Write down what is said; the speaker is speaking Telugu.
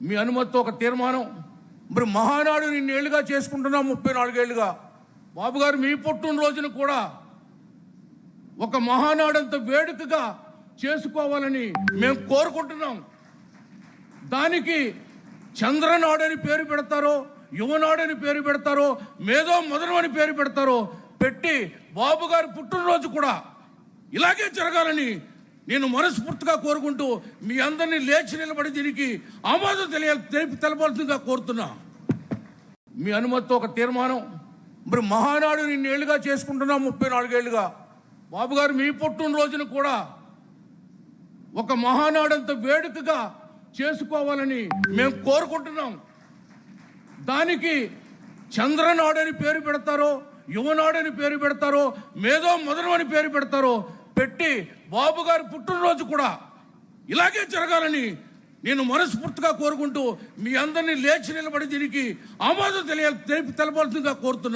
మీ అనుమతితో ఒక తీర్మానం. మరి మహానాడు నిన్నేళ్లుగా చేసుకుంటున్నాం, 34 ఏళ్లుగా. బాబు గారు మీ పుట్టినరోజును కూడా ఒక మహానాడంత వేడుకగా చేసుకోవాలని మేము కోరుకుంటున్నాం. దానికి చంద్రనాడని పేరు పెడతారో, యువనాడని పేరు పెడతారో, మేధో మదనం అని పేరు పెడతారో పెట్టి బాబు గారి పుట్టినరోజు కూడా ఇలాగే జరగాలని నేను మనస్ఫూర్తిగా కోరుకుంటూ మీ అందరినీ లేచి నిలబడి దీనికి ఆమోదం తెలపాల్సిందిగా కోరుతున్నా. మీ అనుమతితో ఒక తీర్మానం. మరి మహానాడు నిన్నేళ్లుగా చేసుకుంటున్నాం, 34 ఏళ్లుగా. బాబు గారు మీ పుట్టినరోజును కూడా ఒక మహానాడంత వేడుకగా చేసుకోవాలని మేము కోరుకుంటున్నాం. దానికి చంద్రనాడని పేరు పెడతారో, యువనాడని పేరు పెడతారో, మేధో మదనం అని పేరు పెడతారో పెట్టి బాబు గారి పుట్టినరోజు కూడా ఇలాగే జరగాలని నేను మనస్ఫూర్తిగా కోరుకుంటూ మీ అందరినీ లేచి నిలబడి దీనికి ఆమోదం తెలపాల్సిందిగా కోరుతున్నా.